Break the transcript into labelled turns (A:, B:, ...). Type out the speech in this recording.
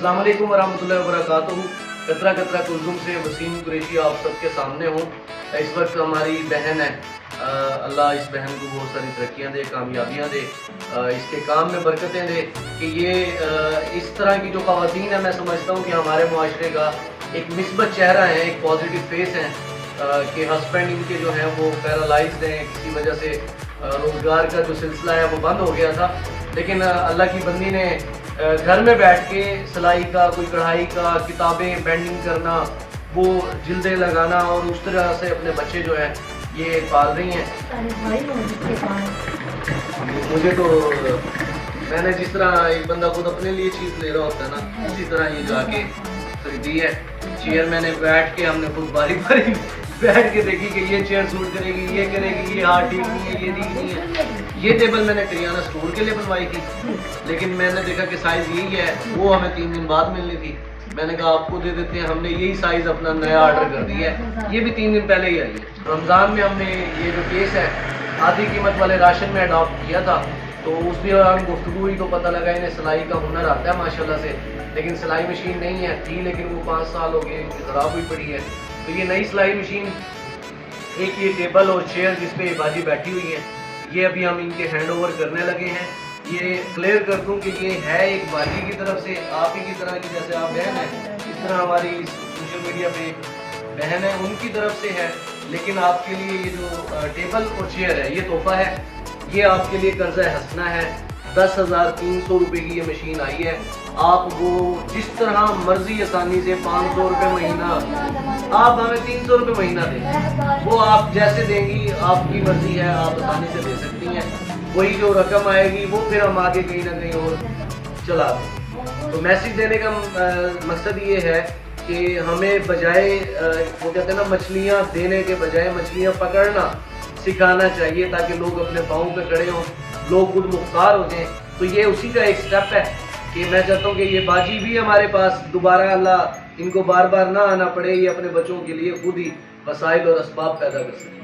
A: अस्सलाम वालेकुम वरहमतुल्लाहि वबरकातुहू। कतरा कतरा कुल्जुम से वसीम कुरैशी आप सबके सामने हूँ। इस वक्त हमारी बहन है, अल्लाह इस बहन को बहुत सारी तरक्कियाँ दे, कामयाबियाँ दे, इसके काम में बरकतें दे कि ये इस तरह की जो ख़वातीन है, मैं समझता हूँ कि हमारे मुआशरे का एक मिस्बत चेहरा है, एक पॉजिटिव फेस है कि हस्बैंड इनके जो हैं वो पैरालाइज्ड हैं, किसी वजह से रोज़गार का जो सिलसिला है वो बंद हो गया था। लेकिन अल्लाह की बंदी ने घर में बैठ के सिलाई का, कोई कढ़ाई का, किताबें बेंडिंग करना, वो जिल्दें लगाना और उस तरह से अपने बच्चे जो है ये पाल रही हैं। मुझे तो मैंने जिस तरह एक बंदा खुद अपने लिए चीज़ ले रहा होता है ना, उसी तरह ये जाके खरीदी है। चेयर मैंने बैठ के, हमने खुद बारी बारी बैठ के देखी कि ये चेयर सूट करेगी, ये करेगी, ये हाथ ठीक नहीं है, ये ठीक नहीं है। ये टेबल मैंने करियाना स्टोर के लिए बनवाई थी, लेकिन मैंने देखा कि साइज़ यही है, वो हमें 3 दिन बाद मिलनी थी। मैंने कहा आपको दे देते हैं, हमने यही साइज़ अपना नया ऑर्डर कर दिया है, ये भी 3 दिन पहले ही आई है। रमज़ान में हमने ये जो केस है आधी कीमत वाले राशन में अडॉप्ट किया था, तो उस दौरान गुफ्तगू हुई तो पता लगा इन्हें सिलाई का हुनर आता है माशाल्लाह से, लेकिन सिलाई मशीन नहीं है थी, लेकिन वो 5 साल हो गए ख़राब हुई पड़ी है। तो ये नई सिलाई मशीन, एक ये टेबल और चेयर जिस पे बाजी बैठी हुई है, ये अभी हम इनके हैंड ओवर करने लगे हैं। ये क्लियर कर दूं कि ये है एक बाजी की तरफ से, आप ही की तरह की, जैसे आप बहन है इस तरह हमारी सोशल मीडिया पे बहन है उनकी तरफ से है, लेकिन आपके लिए ये जो टेबल और चेयर है ये तोहफा है, ये आपके लिए कर्जा हंसना है। 10,300 रुपये की ये मशीन आई है, आप वो जिस तरह मर्जी आसानी से 500 रुपये महीना, आप हमें 300 रुपये महीना दें, वो आप जैसे देंगी आपकी मर्जी है, आप आसानी से दे सकती हैं। वही जो रकम आएगी वो फिर हम आगे कहीं ना कहीं और चला दें। तो मैसेज देने का मकसद ये है कि हमें बजाय वो कहते हैं ना, मछलियाँ देने के बजाय मछलियाँ पकड़ना सिखाना चाहिए, ताकि लोग अपने पाँव पे खड़े हों, लोग खुद मुख्तार हो जाएं। तो ये उसी का एक स्टेप है कि मैं चाहता हूँ कि ये बाजी भी हमारे पास दोबारा, अल्लाह इनको बार बार ना आना पड़े, ये अपने बच्चों के लिए खुद ही वसाइल और असबाब पैदा कर सकें।